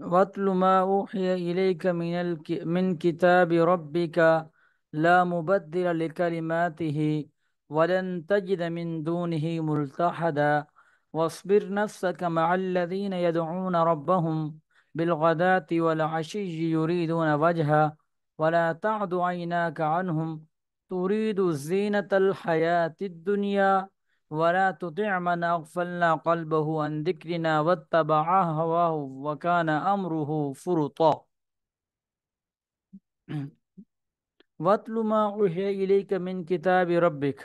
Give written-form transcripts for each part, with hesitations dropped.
واتل ما أوحي إليك من كتاب ربك لا مبدل لكلماته ولن تجد من دونه ملتحدا. واصبر نفسك مع الذين يدعون ربهم بالغداة والعشي يريدون وجهه ولا تعد عيناك عنهم تريد زينة الحياة الدنيا ولا تطع من أغفلنا قلبه عن ذكرنا واتبع هواه وكان أمره فرطا. وَاتْلُ مَا أُوحِيَ إِلَيْكَ مِنْ كِتَابِ رَبِّكَ،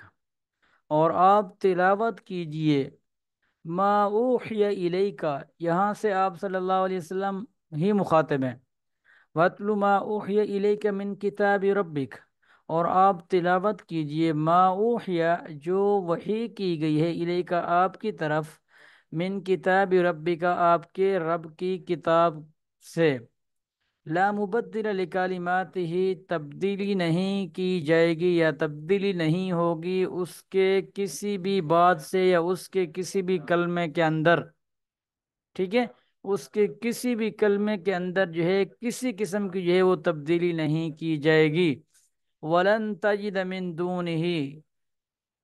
اور آپ تلاوت کیجئے ما اوحی الیک، یہاں سے آپ صلی اللہ علیہ وسلم ہی مخاطب ہیں۔ وَاتْلُ مَا أُوحِيَ إِلَيْكَ مِنْ كِتَابِ رَبِّكَ، اور آپ تلاوت کیجئے ما اوحی، جو وحی کی گئی ہے، الیک آپ کی طرف، من کتاب ربک آپ کے رب کی کتاب سے، لا مبدل لکلماتہ تبدیلی نہیں کی جائے گی یا تبدیلی نہیں ہوگی اس کے کسی بھی بات سے یا اس کے کسی بھی کلمے کے اندر، ٹھیک ہے، اس کے کسی بھی کلمے کے اندر جو ہے کسی قسم کی جو ہے وہ تبدیلی نہیں کی جائے گی۔ وَلَن تَجِدَ مِن دُونِهِ،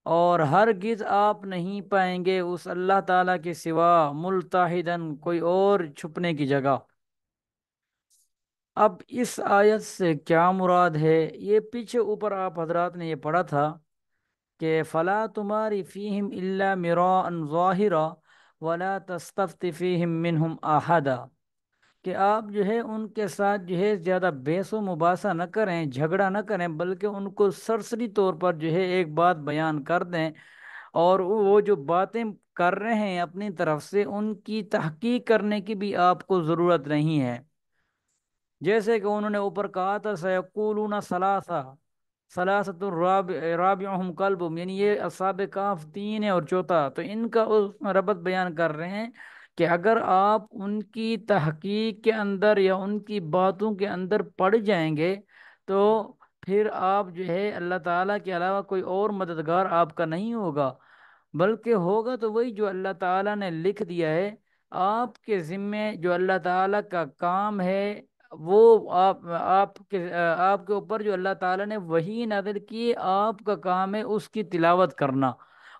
اور ہرگز آپ نہیں پائیں گے اس اللہ تعالیٰ کے سوا ملتحدن کوئی اور چھپنے کی جگہ۔ اب اس آیت سے کیا مراد ہے؟ یہ پیچھے اوپر آپ حضرات نے یہ پڑھا تھا کہ فَلَا تُمَارِ فِيهِمْ إِلَّا مِرَاءً ظَاهِرًا وَلَا تَسْتَفْتِ فِيهِمْ مِنْهُمْ أَحَدًا، کہ آپ جو ہے ان کے ساتھ جو ہے زیادہ بحث و مباحثہ نہ کریں، جھگڑا نہ کریں، بلکہ ان کو سرسری طور پر جو ہے ایک بات بیان کر دیں، اور وہ جو باتیں کر رہے ہیں اپنی طرف سے ان کی تحقیق کرنے کی بھی آپ کو ضرورت نہیں ہے۔ جیسے کہ انہوں نے اوپر کہا تھا سیقولون ثلاثہ ثلاثۃ رابعہم کلبہم، یعنی یہ اصحاب کہف تین ہے اور چوتھا، تو ان کا ربط بیان کر رہے ہیں کہ اگر آپ ان کی تحقیق کے اندر یا ان کی باتوں کے اندر پڑ جائیں گے تو پھر آپ جو ہے اللہ تعالیٰ کے علاوہ کوئی اور مددگار آپ کا نہیں ہوگا، بلکہ ہوگا تو وہی جو اللہ تعالیٰ نے لکھ دیا ہے آپ کے ذمے، جو اللہ تعالیٰ کا کام ہے وہ آپ کے اوپر جو اللہ تعالیٰ نے وحی نازل کی، آپ کا کام ہے اس کی تلاوت کرنا،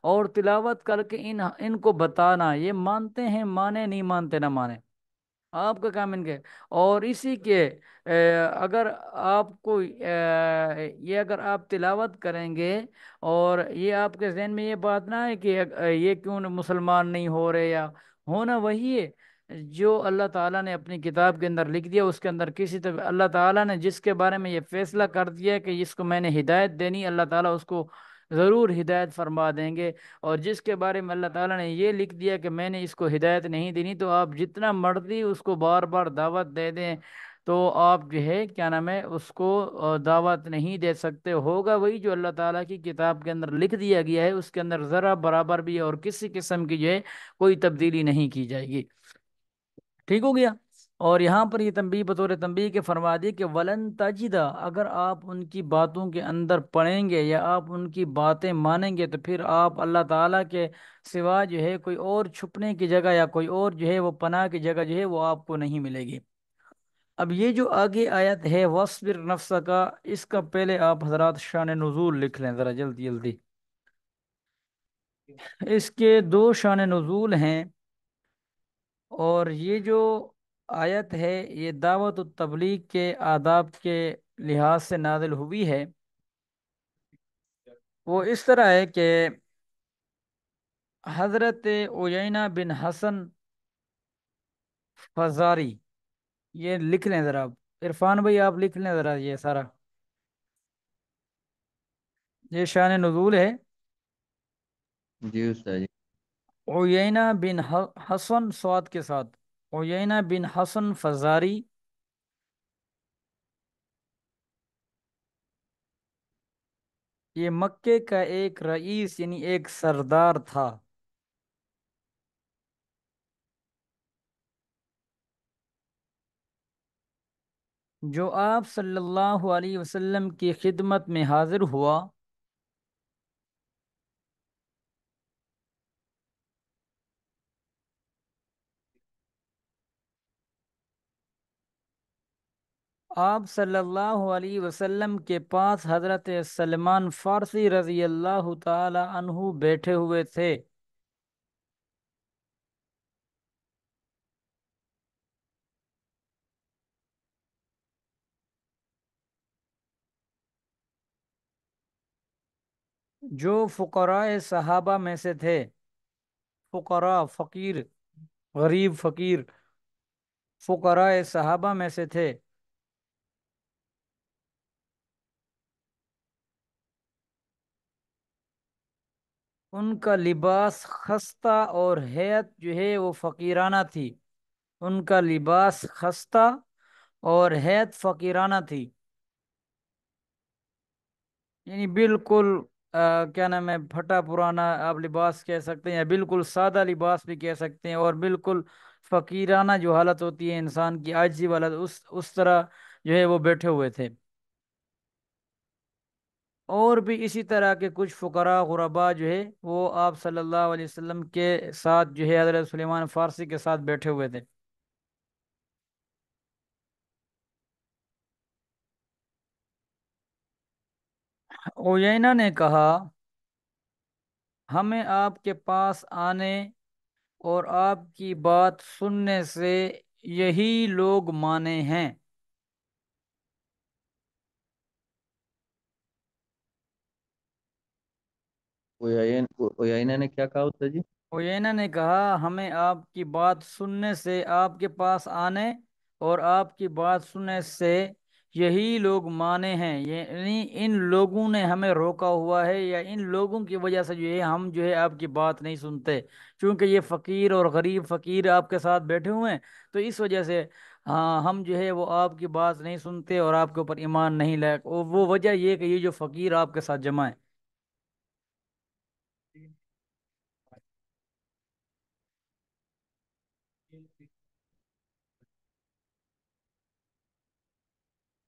اور تلاوت کر کے ان کو بتانا، یہ مانتے ہیں مانے، نہیں مانتے نہ مانے، آپ کا کام ان کے، اور اسی کے اگر آپ کو یہ اگر آپ تلاوت کریں گے اور یہ آپ کے ذہن میں یہ بات نہ ہے کہ یہ کیوں مسلمان نہیں ہو رہے، یا ہونا وہی ہے جو اللہ تعالیٰ نے اپنی کتاب کے اندر لکھ دیا، اس کے اندر کسی طرح اللہ تعالیٰ نے جس کے بارے میں یہ فیصلہ کر دیا کہ جس کو میں نے ہدایت دینی، اللہ تعالیٰ اس کو ضرور ہدایت فرما دیں گے، اور جس کے بارے میں اللہ تعالیٰ نے یہ لکھ دیا کہ میں نے اس کو ہدایت نہیں دینی، تو آپ جتنا مرضی اس کو بار بار دعوت دے دیں تو آپ جو ہے کیا نام ہے اس کو دعوت نہیں دے سکتے، ہوگا وہی جو اللہ تعالیٰ کی کتاب کے اندر لکھ دیا گیا ہے، اس کے اندر ذرا برابر بھی اور کسی قسم کی جو ہے کوئی تبدیلی نہیں کی جائے گی۔ ٹھیک ہو گیا؟ اور یہاں پر یہ تنبیہ بطور تنبیہ کے فرما دی کہ ولن تجدہ، اگر آپ ان کی باتوں کے اندر پڑھیں گے یا آپ ان کی باتیں مانیں گے تو پھر آپ اللہ تعالیٰ کے سوا جو ہے کوئی اور چھپنے کی جگہ یا کوئی اور جو ہے وہ پناہ کی جگہ جو ہے وہ آپ کو نہیں ملے گی۔ اب یہ جو آگے آیت ہے وَاصْبِرْ نَفْسَكَ، اس کا پہلے آپ حضرات شان نزول لکھ لیں ذرا جلدی جلدی۔ اس کے دو شان نزول ہیں، اور یہ جو آیت ہے یہ دعوت و تبلیغ کے آداب کے لحاظ سے نازل ہوئی ہے۔ وہ اس طرح ہے کہ حضرت عیینہ بن حسن فزاری، یہ لکھ لیں ذرا آپ، عرفان بھائی آپ لکھ لیں ذرا یہ سارا، یہ شان نزول ہے۔ جی استاد جی۔ عیینہ بن حسن سواد کے ساتھ، عیینہ بن حسن فزاری، یہ مکے کا ایک رئیس یعنی ایک سردار تھا، جو آپ صلی اللہ علیہ وسلم کی خدمت میں حاضر ہوا۔ آپ صلی اللہ علیہ وسلم کے پاس حضرت سلمان فارسی رضی اللہ تعالی عنہ بیٹھے ہوئے تھے، جو فقراء صحابہ میں سے تھے۔ فقراء فقیر، غریب فقیر، فقراء صحابہ میں سے تھے۔ ان کا لباس خستہ اور حیت جو ہے وہ فقیرانہ تھی۔ ان کا لباس خستہ اور حیت فقیرانہ تھی، یعنی بالکل کیا نام ہے، پھٹا پرانا آپ لباس کہہ سکتے ہیں، یا بالکل سادہ لباس بھی کہہ سکتے ہیں، اور بالکل فقیرانہ جو حالت ہوتی ہے انسان کی، عاجزی والا، اس طرح جو ہے وہ بیٹھے ہوئے تھے۔ اور بھی اسی طرح کے کچھ فقراء غربا جو ہے وہ آپ صلی اللہ علیہ وسلم کے ساتھ جو ہے حضرت سلیمان فارسی کے ساتھ بیٹھے ہوئے تھے۔ اویینہ نے کہا، ہمیں آپ کے پاس آنے اور آپ کی بات سننے سے یہی لوگ مانے ہیں۔ اویائنہ نے کیا کہا ہوتا جی؟ اویینہ نے کہا، ہمیں آپ کی بات سننے سے، آپ کے پاس آنے اور آپ کی بات سننے سے یہی لوگ مانے ہیں، یعنی ان لوگوں نے ہمیں روکا ہوا ہے، یا ان لوگوں کی وجہ سے جو ہے ہم جو ہے آپ کی بات نہیں سنتے، چونکہ یہ فقیر اور غریب فقیر آپ کے ساتھ بیٹھے ہوئے ہیں، تو اس وجہ سے ہاں ہم جو ہے وہ آپ کی بات نہیں سنتے اور آپ کے اوپر ایمان نہیں لائق، اور وہ وجہ یہ کہ یہ جو فقیر آپ کے ساتھ جمع ہے۔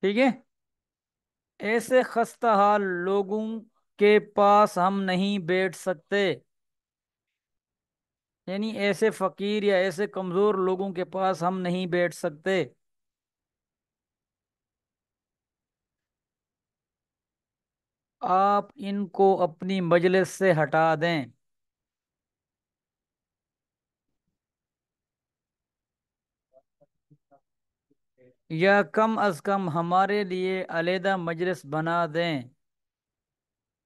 ٹھیک ہے، ایسے خستہ حال لوگوں کے پاس ہم نہیں بیٹھ سکتے، یعنی ایسے فقیر یا ایسے کمزور لوگوں کے پاس ہم نہیں بیٹھ سکتے۔ آپ ان کو اپنی مجلس سے ہٹا دیں، یا کم از کم ہمارے لیے علیحدہ مجلس بنا دیں،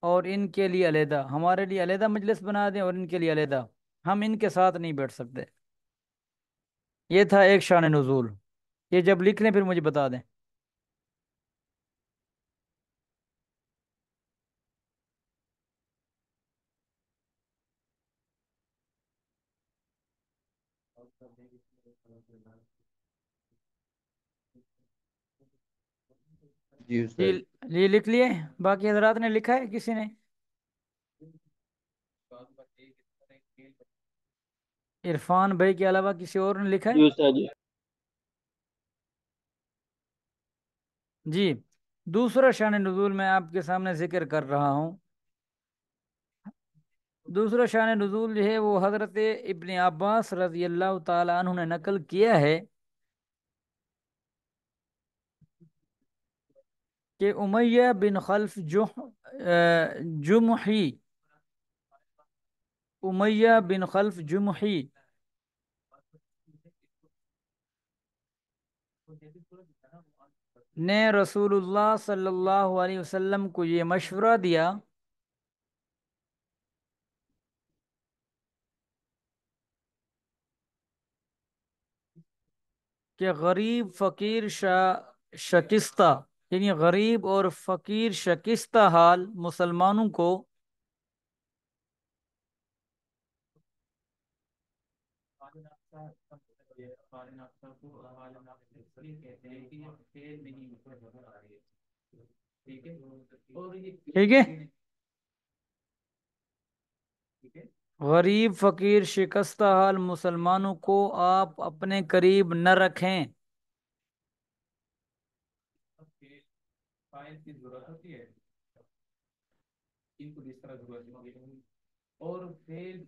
اور ان کے لیے علیحدہ، ہمارے لیے علیحدہ مجلس بنا دیں اور ان کے لیے علیحدہ، ہم ان کے ساتھ نہیں بیٹھ سکتے۔ یہ تھا ایک شان نزول۔ یہ جب لکھ لیں پھر مجھے بتا دیں۔ جی جی، استاد جی۔ یہ لکھ لیے؟ باقی حضرات نے لکھا ہے کسی نے؟ عرفان بھائی کے علاوہ کسی اور نے لکھا ہے؟ جی استاد جی۔ جی، دوسرا شان نزول میں آپ کے سامنے ذکر کر رہا ہوں۔ دوسرا شان نزول جو ہے وہ حضرت ابن عباس رضی اللہ تعالی عنہ نے نقل کیا ہے کہ امیہ بن خلف جمحی، امیہ بن خلف جمحی نے رسول اللہ صلی اللہ علیہ وسلم کو یہ مشورہ دیا کہ غریب فقیر شکستہ، یعنی غریب اور فقیر شکستہ حال مسلمانوں کو ٹھیک ہے، غریب فقیر شکستہ حال مسلمانوں کو آپ اپنے قریب نہ رکھیں۔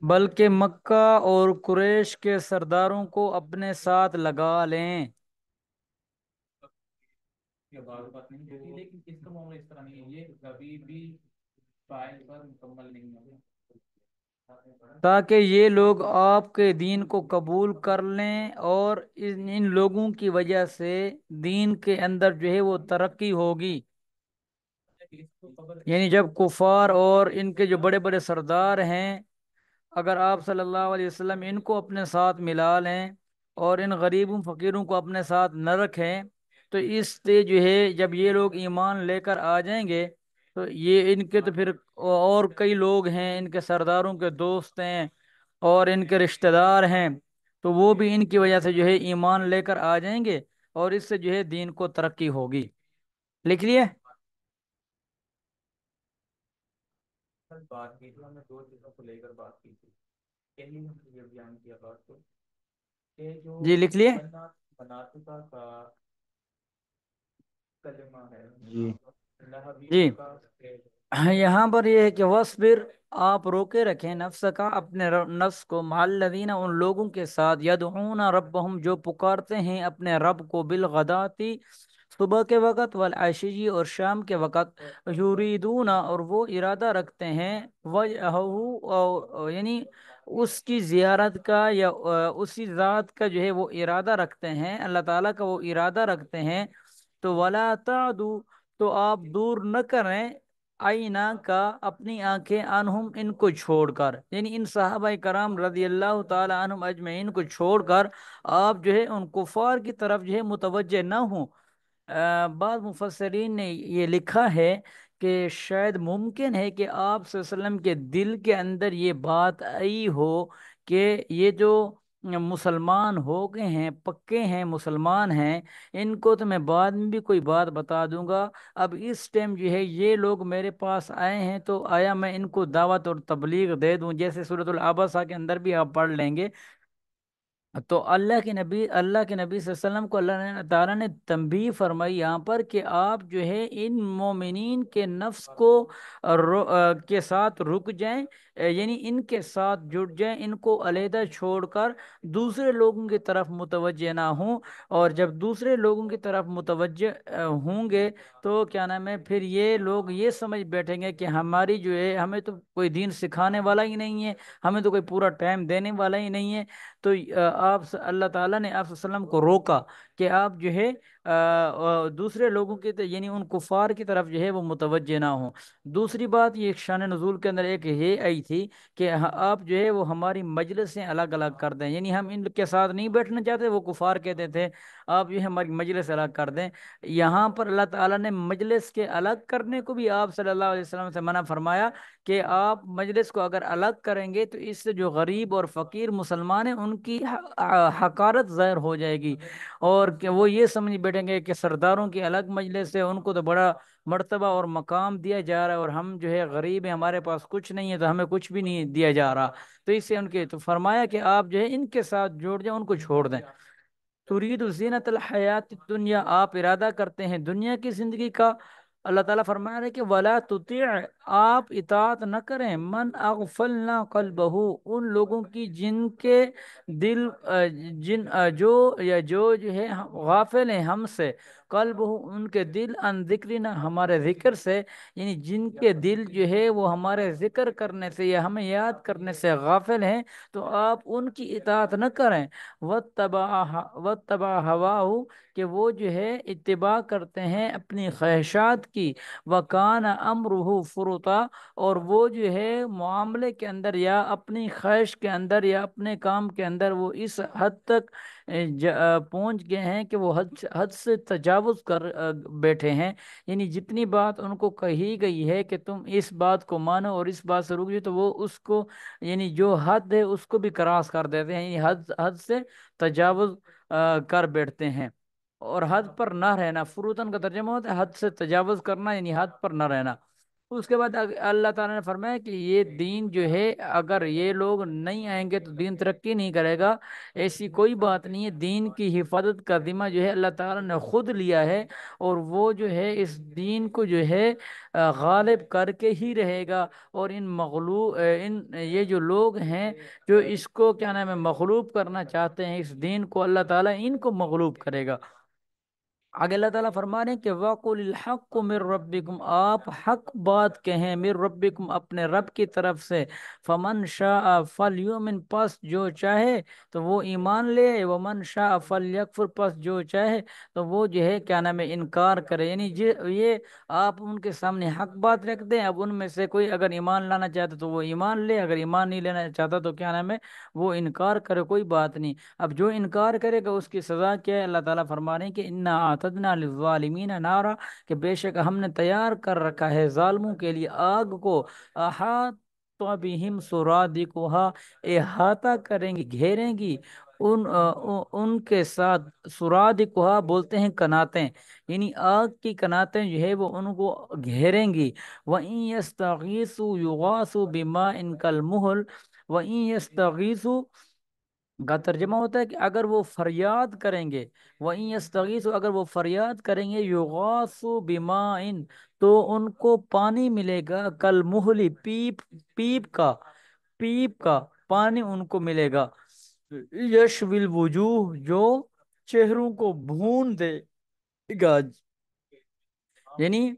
بلکہ مکہ اور قریش کے سرداروں کو اپنے ساتھ لگا لیں۔ یہ بعض بات نہیں ہوتی لیکن اس کا معاملہ اس طرح نہیں ہے، یہ کبھی بھی فائل پر مکمل نہیں ہوگا، تاکہ یہ لوگ آپ کے دین کو قبول کر لیں، اور ان لوگوں کی وجہ سے دین کے اندر جو ہے وہ ترقی ہوگی۔ یعنی جب کفار اور ان کے جو بڑے بڑے سردار ہیں، اگر آپ صلی اللہ علیہ وسلم ان کو اپنے ساتھ ملا لیں اور ان غریبوں فقیروں کو اپنے ساتھ نہ رکھیں، تو اس سے جو ہے جب یہ لوگ ایمان لے کر آ جائیں گے، تو یہ ان کے تو پھر اور کئی لوگ ہیں، ان کے سرداروں کے دوست ہیں اور ان کے رشتہ دار ہیں، تو وہ بھی ان کی وجہ سے جو ہے ایمان لے کر آ جائیں گے، اور اس سے جو ہے دین کو ترقی ہوگی۔ لکھ لیے؟ بات کی تھی ہم نے، دو چیزوں کو لے کر بات کی تھی، پہلی ہم نے یہ بیان کیا بات کو کہ جو جی لکھ لیے مناطقہ کا کلمہ ہے جی جی، یہاں پر یہ ہے کہ وصبر، آپ روکے رکھیں نفس کا، اپنے نفس کو، مع الذین، ان لوگوں کے ساتھ، یدعون ربہم، جو پکارتے ہیں اپنے رب کو، بالغداتی، صبح کے وقت، والعشی، اور شام کے وقت، یریدون، اور وہ ارادہ رکھتے ہیں، وجہہ، یعنی اس کی زیارت کا، یا اسی ذات کا جو ہے وہ ارادہ رکھتے ہیں، اللہ تعالیٰ کا وہ ارادہ رکھتے ہیں، تو ولا تعدو، تو آپ دور نہ کریں، آئینہ کا، اپنی آنکھیں، عنہم، ان کو چھوڑ کر، یعنی ان صحابہ کرام رضی اللہ تعالی عنہم اجمعین کو چھوڑ کر آپ جو ہے ان کفار کی طرف جو ہے متوجہ نہ ہوں۔ بعض مفسرین نے یہ لکھا ہے کہ شاید ممکن ہے کہ آپ صلی اللہ علیہ وسلم کے دل کے اندر یہ بات آئی ہو کہ یہ جو مسلمان ہو گئے ہیں، پکے ہیں، مسلمان ہیں، ان کو تو میں بعد میں بھی کوئی بات بتا دوں گا، اب اس ٹائم جو ہے یہ لوگ میرے پاس آئے ہیں تو آیا میں ان کو دعوت اور تبلیغ دے دوں، جیسے سورۃ العبسہ کے اندر بھی آپ پڑھ لیں گے۔ تو اللہ کے نبی صلی اللہ علیہ وسلم کو اللہ تعالیٰ نے تنبیہ فرمائی یہاں پر کہ آپ جو ہے ان مومنین کے نفس کو کے ساتھ رک جائیں، یعنی ان کے ساتھ جڑ جائیں، ان کو علیحدہ چھوڑ کر دوسرے لوگوں کی طرف متوجہ نہ ہوں، اور جب دوسرے لوگوں کی طرف متوجہ ہوں گے تو کیا نام ہے، پھر یہ لوگ یہ سمجھ بیٹھیں گے کہ ہماری جو ہے، ہمیں تو کوئی دین سکھانے والا ہی نہیں ہے، ہمیں تو کوئی پورا ٹائم دینے والا ہی نہیں ہے۔ تو اللہ تعالیٰ نے آپ صلی اللہ علیہ وسلم کو روکا کہ آپ جو ہے دوسرے لوگوں کی یعنی ان کفار کی طرف جو ہے وہ متوجہ نہ ہوں۔ دوسری بات، یہ شان نزول کے اندر ایک یہ آئی تھی کہ آپ جو ہے وہ ہماری مجلسیں الگ الگ کر دیں، یعنی ہم ان کے ساتھ نہیں بیٹھنا چاہتے، وہ کفار کہتے تھے، آپ جو ہے ہماری مجلس الگ کر دیں۔ یہاں پر اللہ تعالیٰ نے مجلس کے الگ کرنے کو بھی آپ صلی اللہ علیہ وسلم سے منع فرمایا کہ آپ مجلس کو اگر الگ کریں گے تو اس سے جو غریب اور فقیر مسلمان ہیں ان کی حقارت ظاہر ہو جائے گی، اور کہ وہ یہ سمجھ بیٹھیں گے کہ سرداروں کی الگ مجلس ہے، ان کو تو بڑا مرتبہ اور مقام دیا جا رہا ہے، اور ہم جو ہے غریب ہیں، ہمارے پاس کچھ نہیں ہے، تو ہمیں کچھ بھی نہیں دیا جا رہا، تو اس سے ان کے تو فرمایا کہ آپ جو ہے ان کے ساتھ جوڑ جائیں، ان کو چھوڑ دیں۔ ترید زینت الحیات الدنیا، آپ ارادہ کرتے ہیں دنیا کی زندگی کا، اللہ تعالیٰ فرما رہے کہ ولا تطیع، آپ اطاعت نہ کریں، من اغفلنا قلبہ، ان لوگوں کی جن کے دل جو ہے غافل ہیں ہم سے، قلب، ان کے دل، ان ذکرنا، ہمارے ذکر سے، یعنی جن کے دل جو ہے وہ ہمارے ذکر کرنے سے یا ہمیں یاد کرنے سے غافل ہیں، تو آپ ان کی اطاعت نہ کریں۔ واتبع ہواہ، کہ وہ جو ہے اتباع کرتے ہیں اپنی خواہشات کی، وکان امرہ فرطا، اور وہ جو ہے معاملے کے اندر یا اپنی خواہش کے اندر یا اپنے کام کے اندر وہ اس حد تک پہنچ گئے ہیں کہ وہ حد سے تجاوز کر بیٹھے ہیں، یعنی جتنی بات ان کو کہی گئی ہے کہ تم اس بات کو مانو اور اس بات سے رک جاؤ، تو وہ اس کو، یعنی جو حد ہے اس کو بھی کراس کر دیتے ہیں، یعنی حد سے تجاوز کر بیٹھتے ہیں، اور حد پر نہ رہنا، فروتن کا ترجمہ ہوتا ہے حد سے تجاوز کرنا، یعنی حد پر نہ رہنا۔ اس کے بعد اللہ تعالیٰ نے فرمایا کہ یہ دین جو ہے اگر یہ لوگ نہیں آئیں گے تو دین ترقی نہیں کرے گا، ایسی کوئی بات نہیں ہے، دین کی حفاظت کا ذمہ جو ہے اللہ تعالیٰ نے خود لیا ہے، اور وہ جو ہے اس دین کو جو ہے غالب کر کے ہی رہے گا، اور ان مغلوب ان یہ جو لوگ ہیں جو اس کو کیا نام ہے مغلوب کرنا چاہتے ہیں اس دین کو، اللہ تعالیٰ ان کو مغلوب کرے گا۔ آگے اللہ تعالیٰ فرما رہے ہیں کہ وَقُلِ الْحَقُّ مِن رَبِّكُمْ، آپ حق بات کہیں مِن رَبِّكُمْ اپنے رب کی طرف سے، فَمَن شَاءَ فَلْيُؤْمِن پس جو چاہے تو وہ ایمان لے، وَمَن شَاءَ فَلْيَكْفُرْ پس جو چاہے تو وہ جو ہے کیا نام ہے انکار کرے، یعنی یہ آپ ان کے سامنے حق بات رکھ دیں، اب ان میں سے کوئی اگر ایمان لانا چاہتا تو وہ ایمان لے، اگر ایمان نہیں لینا چاہتا تو کیا نام ہے وہ انکار کرے، کوئی بات نہیں۔ اب جو انکار کرے گا اس کی سزا کیا ہے؟ اللہ تعالیٰ فرما رہے ہیں کہ انا اعتدنا للظالمین نارا، کہ بے شک ہم نے تیار کر رکھا ہے ظالموں کے لیے آگ کو، احاط بہم سرادقها، احاطہ کریں گی گھیریں گی ان کے ساتھ، سرادقها بولتے ہیں کناتیں، یعنی آگ کی کناتیں جو ہے وہ ان کو گھیریں گی۔ وَإِن يَسْتَغِيثُوا يُغَاثُوا بِمَاءٍ كَالْمُهْلِ، وَإِن يَسْتَغِيثُوا کا ترجمہ ہوتا ہے کہ اگر وہ فریاد کریں گے، وَإِن يَسْتَغِيثُوا اگر وہ فریاد کریں گے، يُغَاثُوا بِمَاءٍ تو ان کو پانی ملے گا، کل پیپ، پیپ کا، پیپ کا پانی ان کو ملے گا، یشوی الوجوہ جو چہروں کو بھون دے گا، یعنی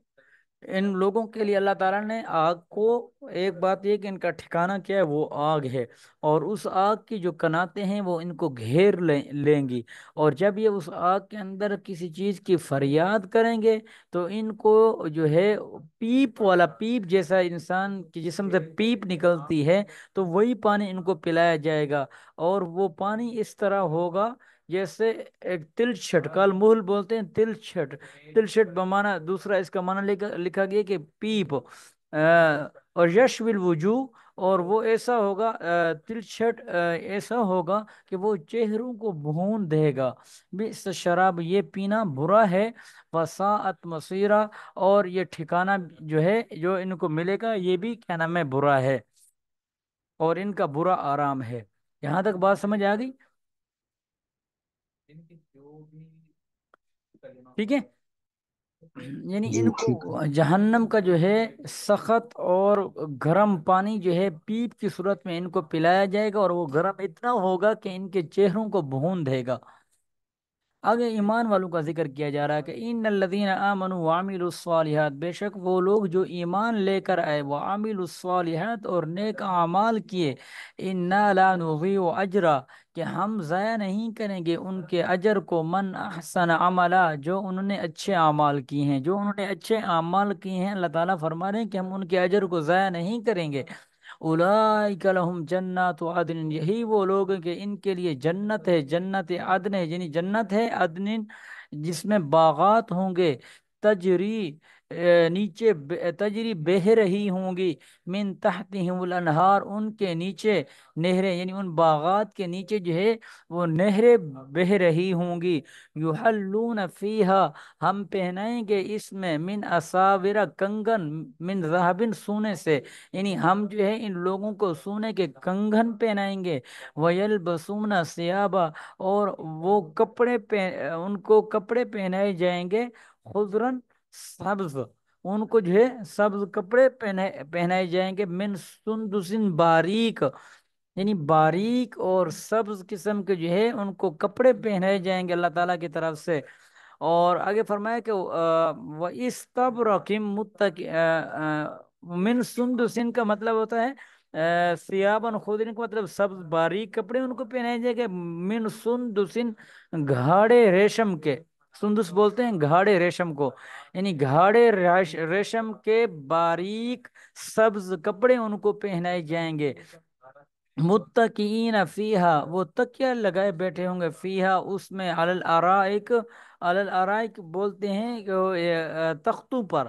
ان لوگوں کے لیے اللہ تعالیٰ نے آگ کو، ایک بات یہ کہ ان کا ٹھکانہ کیا ہے، وہ آگ ہے، اور اس آگ کی جو کناتیں ہیں وہ ان کو گھیر لیں گی، اور جب یہ اس آگ کے اندر کسی چیز کی فریاد کریں گے تو ان کو جو ہے پیپ والا، پیپ جیسا انسان کے جسم سے پیپ نکلتی ہے تو وہی پانی ان کو پلایا جائے گا، اور وہ پانی اس طرح ہوگا جیسے ایک تل چھٹ، کال محل بولتے ہیں تل چھٹ، تل چھٹ بمانا، دوسرا اس کا معنی لکھا گیا کہ پیپ، اور یشوی الوجوہ، اور وہ ایسا ہوگا، تل چھٹ ایسا ہوگا کہ وہ چہروں کو بھون دے گا، بئس شراب یہ پینا برا ہے، وساعت مصیرہ اور یہ ٹھکانہ جو ہے جو ان کو ملے گا یہ بھی کیا نام ہے برا ہے، اور ان کا برا آرام ہے۔ یہاں تک بات سمجھ آ گئی؟ ٹھیک ہے، یعنی جی ان ٹھیک ہے۔ کو جہنم کا جو ہے سخت اور گرم پانی جو ہے پیپ کی صورت میں ان کو پلایا جائے گا، اور وہ گرم اتنا ہوگا کہ ان کے چہروں کو بھون دے گا۔ آگے ایمان والوں کا ذکر کیا جا رہا ہے کہ ان الذین آمنوا وعملوا الصالحات، بے شک وہ لوگ جو ایمان لے کر آئے، وعملوا الصالحات اور نیک اعمال کیے، انا لا نضیع اجرا، کہ ہم ضائع نہیں کریں گے ان کے اجر کو، من احسن عملا جو انہوں نے اچھے اعمال کیے ہیں، جو انہوں نے اچھے اعمال کیے ہیں اللہ تعالیٰ فرما رہے ہیں کہ ہم ان کے اجر کو ضائع نہیں کریں گے۔ اولئک لہم جنات عدن، یہی وہ لوگ ہیں کہ ان کے لیے جنت ہے، جنت عدن ہے، یعنی جنت ہے عدن جس میں باغات ہوں گے، تجری نیچے تجری بہہ رہی ہوں گی، من تحتہم الانہار ان کے نیچے نہریں، یعنی ان باغات کے نیچے جو ہے وہ نہریں بہہ رہی ہوں گی، یحلون فیہا ہم پہنائیں گے اس میں، من اساور کنگن، من ذہب سونے سے، یعنی ہم جو ہے ان لوگوں کو سونے کے کنگن پہنائیں گے، وَيَلْبَسُونَ ثِيَابًا اور وہ کپڑے ان کو کپڑے پہنائے جائیں گے، خضرن سبز، ان کو جو ہے سبز کپڑے پہنائے جائیں گے، من سندسن باریک، یعنی باریک اور سبز قسم کے جو ہے ان کو کپڑے پہنائے جائیں گے اللہ تعالیٰ کی طرف سے۔ اور آگے فرمایا کہ وَإِسْتَبْرَقٍ من سندسن کا مطلب ہوتا ہے سیابن خضرن کا مطلب سبز باریک کپڑے ان کو پہنائے جائے گا، من سندسن گھاڑے ریشم کے، سندس بولتے ہیں گھاڑے ریشم کو، یعنی گھاڑے ریشم کے باریک سبز کپڑے ان کو پہنائے جائیں گے، متکئین فیہا وہ تکیہ لگائے بیٹھے ہوں گے، فیہا اس میں، علی الارائک، علی الارائک بولتے ہیں کہ تختوں پر،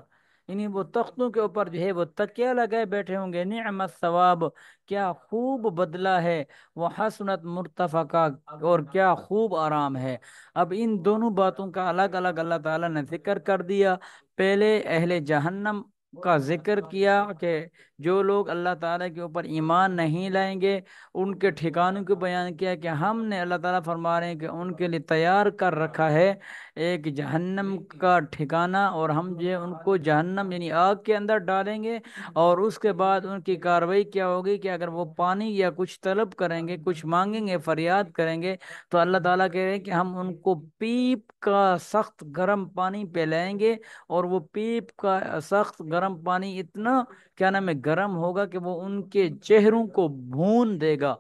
یعنی وہ تختوں کے اوپر جو ہے وہ تکیہ لگائے بیٹھے ہوں گے، نعم الثواب کیا خوب بدلہ ہے، وہ حسنت مرتفقہ اور کیا خوب آرام ہے۔ اب ان دونوں باتوں کا الگ الگ اللہ تعالیٰ نے ذکر کر دیا، پہلے اہل جہنم کا ذکر کیا کہ جو لوگ اللہ تعالیٰ کے اوپر ایمان نہیں لائیں گے ان کے ٹھکانوں کو بیان کیا کہ ہم نے، اللہ تعالیٰ فرما رہے ہیں کہ ان کے لیے تیار کر رکھا ہے ایک جہنم کا ٹھکانہ، اور ہم جو ہے ان کو جہنم یعنی آگ کے اندر ڈالیں گے، اور اس کے بعد ان کی کارروائی کیا ہوگی کہ اگر وہ پانی یا کچھ طلب کریں گے، کچھ مانگیں گے، فریاد کریں گے، تو اللہ تعالیٰ کہہ رہے ہیں کہ ہم ان کو پیپ کا سخت گرم پانی پلائیں گے، اور وہ پیپ کا سخت گرم پانی اتنا کیا نام ہے گرم ہوگا کہ وہ ان کے چہروں کو بھون دے گا،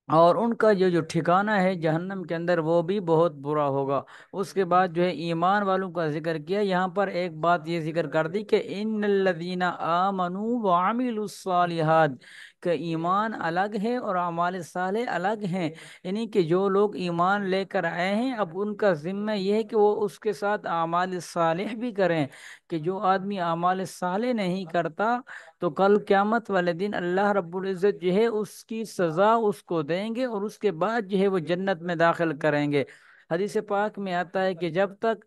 اور ان کا جو ٹھکانہ ہے جہنم کے اندر وہ بھی بہت برا ہوگا۔ اس کے بعد جو ہے ایمان والوں کا ذکر کیا، یہاں پر ایک بات یہ ذکر کر دی کہ ان الذین آمنوا وعملوا الصالحات، کہ ایمان الگ ہے اور اعمال صالح الگ ہیں، یعنی کہ جو لوگ ایمان لے کر آئے ہیں اب ان کا ذمہ یہ ہے کہ وہ اس کے ساتھ اعمال صالح بھی کریں، کہ جو آدمی اعمال صالح نہیں کرتا تو کل قیامت والے دن اللہ رب العزت جو ہے اس کی سزا اس کو دیں گے، اور اس کے بعد جو ہے وہ جنت میں داخل کریں گے۔ حدیث پاک میں آتا ہے کہ جب تک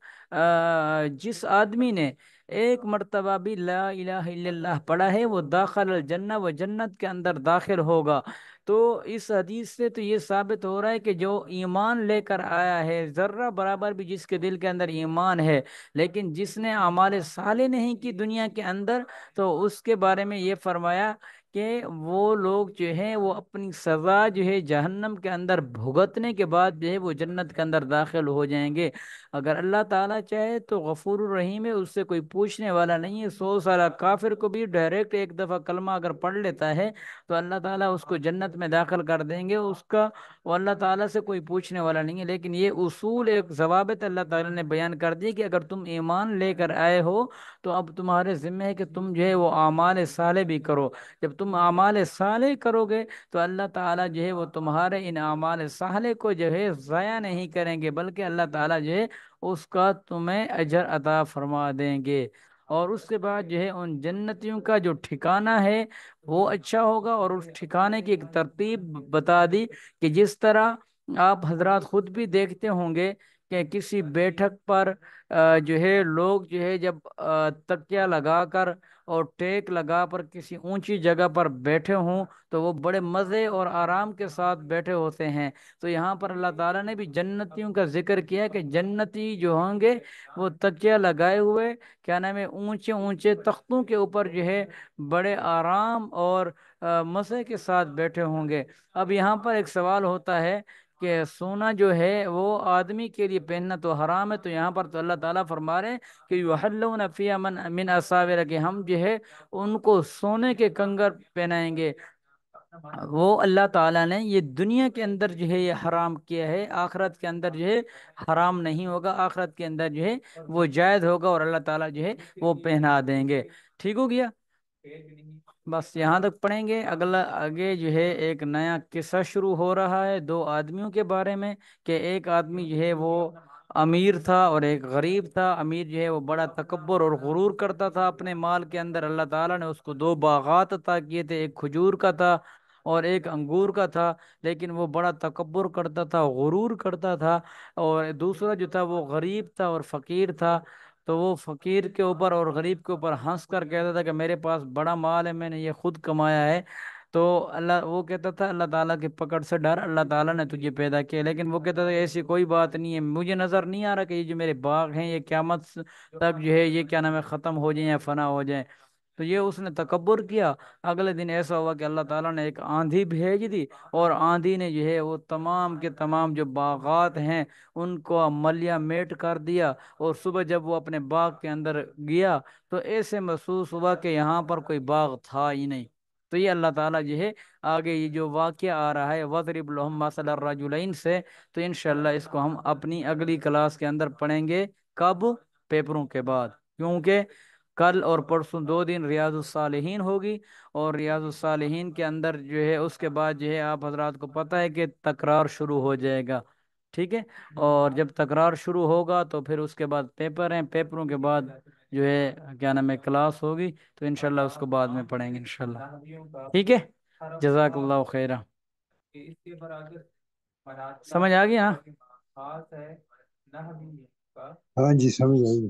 جس آدمی نے ایک مرتبہ بھی لا الہ الا اللہ پڑھا ہے وہ داخل الجنہ، وہ جنت کے اندر داخل ہوگا۔ تو اس حدیث سے تو یہ ثابت ہو رہا ہے کہ جو ایمان لے کر آیا ہے، ذرہ برابر بھی جس کے دل کے اندر ایمان ہے، لیکن جس نے اعمال صالح نہیں کی دنیا کے اندر، تو اس کے بارے میں یہ فرمایا کہ وہ لوگ جو ہیں وہ اپنی سزا جو ہے جہنم کے اندر بھگتنے کے بعد جو ہے وہ جنت کے اندر داخل ہو جائیں گے۔ اگر اللہ تعالیٰ چاہے تو غفور الرحیم ہے، اس سے کوئی پوچھنے والا نہیں ہے۔ 100 سالہ کافر کو بھی ڈائریکٹ ایک دفعہ کلمہ اگر پڑھ لیتا ہے تو اللہ تعالیٰ اس کو جنت میں داخل کر دیں گے، اس کا وہ اللہ تعالیٰ سے کوئی پوچھنے والا نہیں ہے۔ لیکن یہ اصول ایک ضوابط اللہ تعالیٰ نے بیان کر دی کہ اگر تم ایمان لے کر آئے ہو تو اب تمہارے ذمہ ہے کہ تم جو ہے وہ اعمال صالح بھی کرو۔ جب تم اعمال صالح کرو گے تو اللہ تعالیٰ جو ہے وہ تمہارے ان اعمال صالح کو جو ہے ضائع نہیں کریں گے، بلکہ اللہ تعالیٰ جو ہے اس کا تمہیں اجر عطا فرما دیں گے۔ اور اس کے بعد جو ہے ان جنتیوں کا جو ٹھکانہ ہے وہ اچھا ہوگا، اور اس ٹھکانے کی ایک ترتیب بتا دی کہ جس طرح آپ حضرات خود بھی دیکھتے ہوں گے کہ کسی بیٹھک پر جو ہے لوگ جو ہے جب تکیہ لگا کر اور ٹیک لگا پر کسی اونچی جگہ پر بیٹھے ہوں تو وہ بڑے مزے اور آرام کے ساتھ بیٹھے ہوتے ہیں۔ تو یہاں پر اللہ تعالیٰ نے بھی جنتیوں کا ذکر کیا کہ جنتی جو ہوں گے وہ تکیہ لگائے ہوئے کیا نام ہے اونچے اونچے تختوں کے اوپر جو ہے بڑے آرام اور مزے کے ساتھ بیٹھے ہوں گے۔ اب یہاں پر ایک سوال ہوتا ہے کہ سونا جو ہے وہ آدمی کے لیے پہننا تو حرام ہے، تو یہاں پر تو اللہ تعالیٰ فرما رہے ہیں کہ یحلون فیہا من اساور، کہ ہم جو ہے ان کو سونے کے کنگن پہنائیں گے۔ وہ اللہ تعالیٰ نے یہ دنیا کے اندر جو ہے یہ حرام کیا ہے، آخرت کے اندر جو ہے حرام نہیں ہوگا، آخرت کے اندر جو ہے وہ جائز ہوگا، اور اللہ تعالیٰ جو ہے وہ پہنا دیں گے۔ ٹھیک ہو گیا؟ بس یہاں تک پڑھیں گے، اگلا آگے جو ہے ایک نیا قصہ شروع ہو رہا ہے دو آدمیوں کے بارے میں، کہ ایک آدمی جو ہے وہ امیر تھا اور ایک غریب تھا۔ امیر جو ہے وہ بڑا تکبر اور غرور کرتا تھا اپنے مال کے اندر۔ اللہ تعالیٰ نے اس کو دو باغات عطا کیے تھے، ایک کھجور کا تھا اور ایک انگور کا تھا، لیکن وہ بڑا تکبر کرتا تھا، غرور کرتا تھا۔ اور دوسرا جو تھا وہ غریب تھا اور فقیر تھا، تو وہ فقیر کے اوپر اور غریب کے اوپر ہنس کر کہتا تھا کہ میرے پاس بڑا مال ہے، میں نے یہ خود کمایا ہے۔ تو اللہ وہ کہتا تھا اللہ تعالیٰ کی پکڑ سے ڈر، اللہ تعالیٰ نے تجھے پیدا کیا، لیکن وہ کہتا تھا ایسی کوئی بات نہیں ہے، مجھے نظر نہیں آ رہا کہ یہ جو میرے باغ ہیں یہ قیامت تک جو ہے یہ کیا نام ہے ختم ہو جائیں یا فنا ہو جائیں۔ تو یہ اس نے تکبر کیا۔ اگلے دن ایسا ہوا کہ اللہ تعالیٰ نے ایک آندھی بھیج دی، اور آندھی نے جو ہے وہ تمام کے تمام جو باغات ہیں ان کو ملیہ میٹ کر دیا، اور صبح جب وہ اپنے باغ کے اندر گیا تو ایسے محسوس ہوا کہ یہاں پر کوئی باغ تھا ہی نہیں۔ تو یہ اللہ تعالیٰ جو ہے آگے یہ جو واقعہ آ رہا ہے وَضْرِبْ لَهُم مَثَلَ الرَّجُلَيْنِ سے، تو انشاءاللہ اس کو ہم اپنی اگلی کلاس کے اندر پڑھیں گے۔ کب؟ پیپروں کے بعد، کیونکہ کل اور پرسوں 2 دن ریاض الصالحین ہوگی، اور ریاض الصالحین کے اندر جو ہے اس کے بعد جو ہے آپ حضرات کو پتہ ہے کہ تکرار شروع ہو جائے گا۔ ٹھیک ہے، اور جب تکرار شروع ہوگا تو پھر اس کے بعد پیپر ہیں، پیپروں کے بعد جو ہے کیا نام ہے کلاس ہوگی، تو انشاءاللہ اس کو بعد میں پڑھیں گے انشاءاللہ۔ ٹھیک ہے، جزاک اللہ خیرہ۔ سمجھ آ گیا؟ ہاں؟ ہاں جی، سمجھ آئی۔